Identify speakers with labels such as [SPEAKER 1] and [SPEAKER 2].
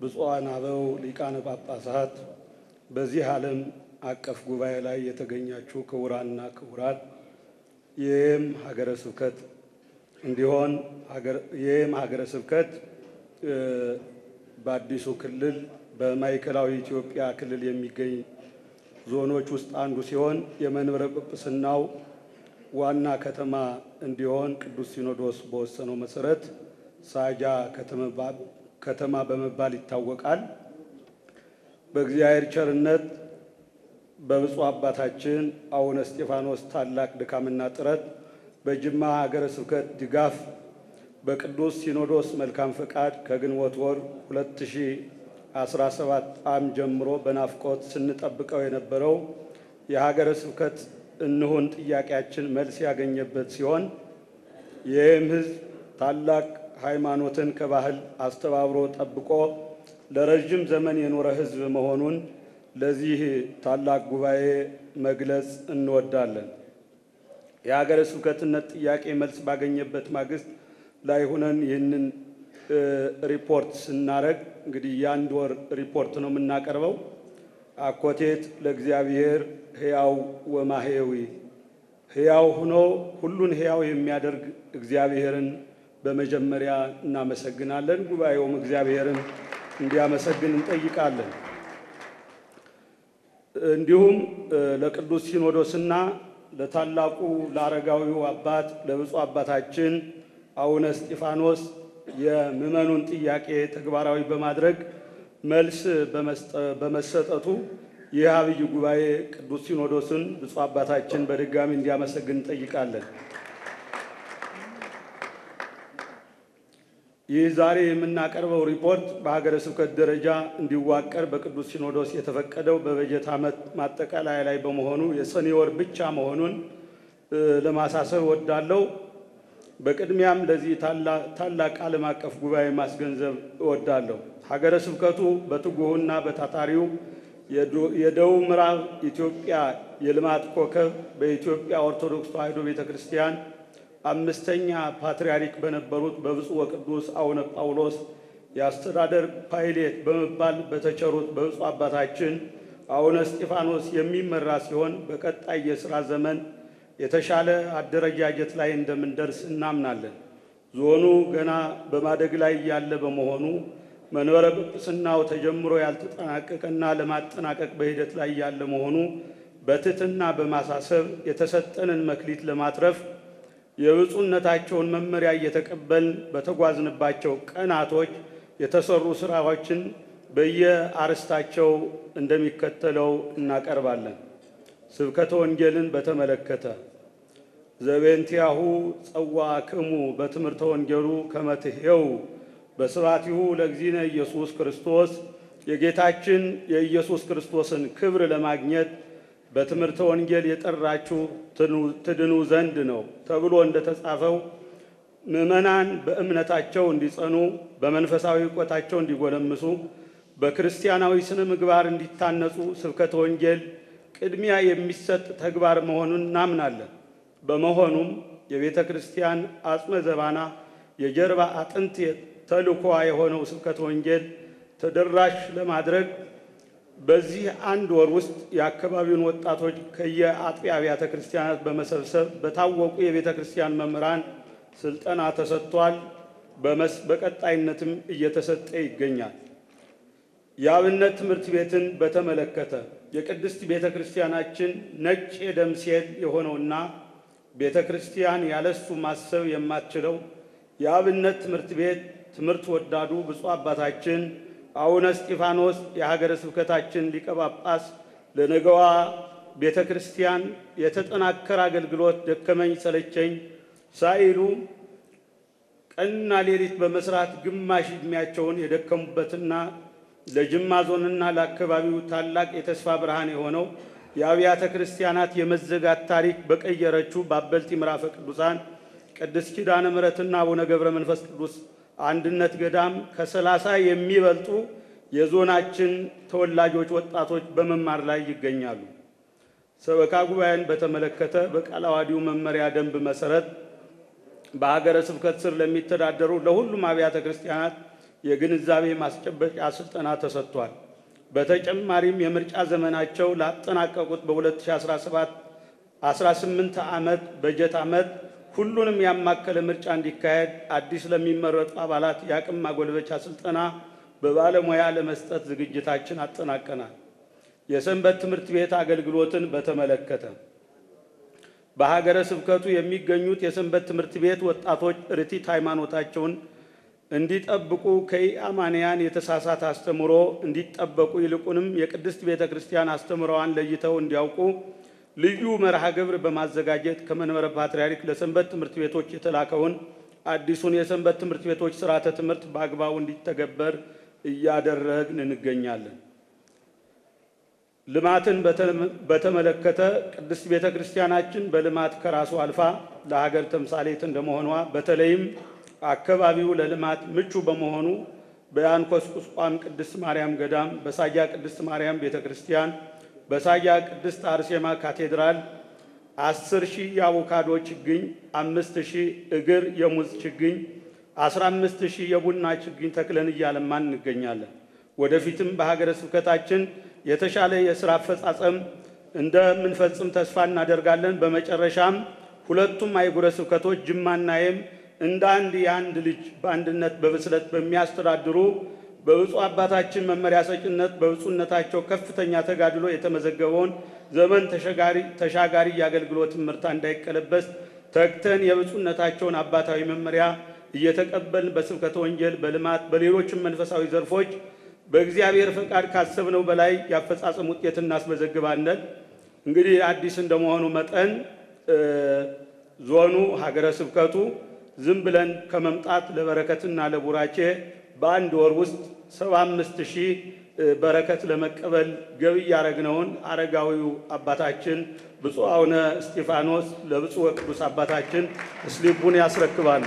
[SPEAKER 1] ብፁዓን አበው ሊቃነ ጳጳሳት፣ በዚህ ዓለም አቀፍ ጉባኤ ላይ የተገኛችሁ ክቡራንና ክቡራት፣ የየም ሀገረ ስብከት እንዲሆን የየም ሀገረ ስብከት በአዲሱ ክልል በማዕከላዊ ኢትዮጵያ ክልል የሚገኝ ዞኖች ውስጥ አንዱ ሲሆን የመንበረ ጵጵስናው ዋና ከተማ እንዲሆን ቅዱስ ሲኖዶስ በወሰነው መሰረት ሳጃ ከተማ በመባል ይታወቃል። በእግዚአብሔር ቸርነት በብፁዕ አባታችን አቡነ እስጢፋኖስ ታላቅ ድካምና ጥረት በጅማ ሀገረ ስብከት ድጋፍ በቅዱስ ሲኖዶስ መልካም ፈቃድ ከግንቦት ወር 2017 ዓ.ም ጀምሮ በናፍቆት ስንጠብቀው የነበረው የሀገረ ስብከት እንሁን ጥያቄያችን መልስ ያገኘበት ሲሆን የየም ሕዝብ ታላቅ ሃይማኖትን ከባህል አስተባብሮ ጠብቆ ለረጅም ዘመን የኖረ ሕዝብ መሆኑን ለዚህ ታላቅ ጉባኤ መግለጽ እንወዳለን። የሀገረ ስብከትነት ጥያቄ መልስ ባገኘበት ማግስት ላይ ሆነን ይህንን ሪፖርት ስናረግ እንግዲህ የአንድ ወር ሪፖርት ነው የምናቀርበው። አኮቴት ለእግዚአብሔር ሕያው ወማሕየዊ፣ ሕያው ሆኖ ሁሉን ሕያው የሚያደርግ እግዚአብሔርን በመጀመሪያ እናመሰግናለን። ጉባኤውም እግዚአብሔርን እንዲያመሰግን እንጠይቃለን። እንዲሁም ለቅዱስ ሲኖዶስና ለታላቁ ለአረጋዊው አባት ለብፁዕ አባታችን አቡነ እስጢፋኖስ የምዕመኑን ጥያቄ ተግባራዊ በማድረግ መልስ በመሰጠቱ ይህ አብይ ጉባኤ ቅዱስ ሲኖዶስን ብፁዕ አባታችን በድጋሚ እንዲያመሰግን እንጠይቃለን። ይህ ዛሬ የምናቀርበው ሪፖርት በሀገረ ስብከት ደረጃ እንዲዋቀር በቅዱስ ሲኖዶስ የተፈቀደው በበጀት ዓመት ማጠቃለያ ላይ በመሆኑ የሰኔ ወር ብቻ መሆኑን ለማሳሰብ እወዳለሁ። በቅድሚያም ለዚህ ታላቅ ዓለም አቀፍ ጉባኤ ማስገንዘብ እወዳለሁ። ሀገረ ስብከቱ በትጉህና በታታሪው የደቡብ ምዕራብ ኢትዮጵያ የልማት ኮከብ በኢትዮጵያ ኦርቶዶክስ ተዋሕዶ ቤተክርስቲያን አምስተኛ ፓትርያርክ በነበሩት በብፁዕ ወቅዱስ አቡነ ጳውሎስ የአስተዳደር ፓይሌት በመባል በተቸሩት በብፁዕ አባታችን አቡነ እስጢፋኖስ የሚመራ ሲሆን በቀጣይ የሥራ ዘመን የተሻለ አደረጃጀት ላይ እንደምንደርስ እናምናለን። ዞኑ ገና በማደግ ላይ ያለ በመሆኑ መንበረ ጵጵስናው ተጀምሮ ያልተጠናቀቀና ለማጠናቀቅ በሂደት ላይ ያለ መሆኑ በትሕትና በማሳሰብ የተሰጠንን መክሊት ለማትረፍ የብፁዕነታቸውን መመሪያ እየተቀበልን በተጓዝንባቸው ቀናቶች የተሰሩ ስራዎችን በየአርስታቸው እንደሚከተለው እናቀርባለን። ስብከተ ወንጌልን በተመለከተ ዘቤንቲያሁ ጸዋዕክሙ በትምህርተ ወንጌሉ ከመ ትሕየው በስብሐቲሁ ለእግዚእነ ኢየሱስ ክርስቶስ፣ የጌታችን የኢየሱስ ክርስቶስን ክብር ለማግኘት በትምህርተ ወንጌል የጠራችሁ ትድኑ ዘንድ ነው ተብሎ እንደተጻፈው ምዕመናን በእምነታቸው እንዲጸኑ፣ በመንፈሳዊ ዕውቀታቸው እንዲጎለምሱ፣ በክርስቲያናዊ ስነ ምግባር እንዲታነጹ ስብከተ ወንጌል ቅድሚያ የሚሰጥ ተግባር መሆኑን እናምናለን። በመሆኑም የቤተ ክርስቲያን አጽመ ዘባና የጀርባ አጥንት ተልዕኮዋ የሆነው ስብከተ ወንጌል ተደራሽ ለማድረግ በዚህ አንድ ወር ውስጥ የአካባቢውን ወጣቶች ከየአጥቢያ አብያተ ክርስቲያናት በመሰብሰብ በታወቁ የቤተ ክርስቲያን መምህራን ስልጠና ተሰጥቷል። በቀጣይነትም እየተሰጠ ይገኛል። የአብነት ትምህርት ቤትን በተመለከተ የቅድስት ቤተ ክርስቲያናችን ነጭ የደም ሴል የሆነውና ቤተ ክርስቲያን ያለሱ ማሰብ የማትችለው የአብነት ትምህርት ቤት ትምህርት ወዳዱ ብፁዕ አባታችን አቡነ እስጢፋኖስ የሀገረ ስብከታችን ሊቀ ጳጳስ ለነገዋ ቤተ ክርስቲያን የተጠናከረ አገልግሎት ደከመኝ ሰለቸኝ ሳይሉ ቀንና ሌሊት በመስራት ግማሽ ዕድሜያቸውን የደከሙበትና ለጅማ ዞንና ለአካባቢው ታላቅ የተስፋ ብርሃን የሆነው የአብያተ ክርስቲያናት የመዘጋት ታሪክ በቀየረችው በአበልቲ ምዕራፈ ቅዱሳን ቅድስት ኪዳነ ምሕረትና አቡነ ገብረ መንፈስ ቅዱስ አንድነት ገዳም ከ30 የሚበልጡ የዞናችን ተወላጆች ወጣቶች በመማር ላይ ይገኛሉ። ሰበካ ጉባኤን በተመለከተ በቃለ ዓዋዲው መመሪያ ደንብ መሰረት በሀገረ ስብከት ስር ለሚተዳደሩ ለሁሉም አብያተ ክርስቲያናት የግንዛቤ ማስጨበጫ ስልጠና ተሰጥቷል። በተጨማሪም የምርጫ ዘመናቸው ላጠናቀቁት በ2017-18 ዓመት በጀት ዓመት ሁሉንም ያማከለ ምርጫ እንዲካሄድ አዲስ ለሚመረጡ አባላት የአቅም ማጎልበቻ ስልጠና በባለሙያ ለመስጠት ዝግጅታችን አጠናቀናል። የሰንበት ትምህርት ቤት አገልግሎትን በተመለከተ በሀገረ ስብከቱ የሚገኙት የሰንበት ትምህርት ቤት ወጣቶች ርቲት ሃይማኖታቸውን እንዲጠብቁ ከኢአማንያን የተሳሳተ አስተምሮ እንዲጠበቁ ይልቁንም የቅድስት ቤተ ክርስቲያን አስተምሮዋን ለይተው እንዲያውቁ ልዩ መርሃ ግብር በማዘጋጀት ከመንበረ ፓትርያርክ ለሰንበት ትምህርት ቤቶች የተላከውን አዲሱን የሰንበት ትምህርት ቤቶች ስርዓተ ትምህርት በአግባቡ እንዲተገበር እያደረግን እንገኛለን። ልማትን በተመለከተ ቅድስት ቤተ ክርስቲያናችን በልማት ከራሱ አልፋ ለሀገር ተምሳሌት እንደመሆኗ በተለይም አካባቢው ለልማት ምቹ በመሆኑ በያንኮስ ቁስቋም ቅድስት ማርያም ገዳም፣ በሳያ ቅድስት ማርያም ቤተ ክርስቲያን፣ በሳያ ቅድስት አርሴማ ካቴድራል 10,000 የአቮካዶ ችግኝ፣ 5,000 እግር የሙዝ ችግኝ፣ 15,000 የቡና ችግኝ ተክለን እያለማን እንገኛለን። ወደፊትም በሀገረ ስብከታችን የተሻለ የሥራ አፈጻጸም እንደምንፈጽም ተስፋ እናደርጋለን። በመጨረሻም ሁለቱም አህጉረ ስብከቶች ጅማና የም እንደ አንድ ልጅ በአንድነት በብስለት በሚያስተዳድሩ በብፁዕ አባታችን መመሪያ ሰጭነት በብፁዕነታቸው ከፍተኛ ተጋድሎ የተመዘገበውን ዘመን ተሻጋሪ የአገልግሎት ምርታ እንዳይቀለበስ ተግተን የብፁዕነታቸውን አባታዊ መመሪያ እየተቀበልን በስብከተ ወንጌል፣ በልማት፣ በሌሎችም መንፈሳዊ ዘርፎች በእግዚአብሔር ፈቃድ ካሰብነው በላይ ያፈጻጸም ውጤት እናስመዘግባለን። እንግዲህ አዲስ እንደመሆኑ መጠን ዞኑ ሀገረ ስብከቱ ዝም ብለን ከመምጣት ለበረከትና ለቡራኬ በአንድ ወር ውስጥ 75,000 በረከት ለመቀበል ገቢ ያረግነውን አረጋዊው አባታችን ብፁዕ አቡነ እስጢፋኖስ ለብፁዕ ወቅዱስ አባታችን ስሊፑን ያስረክባሉ።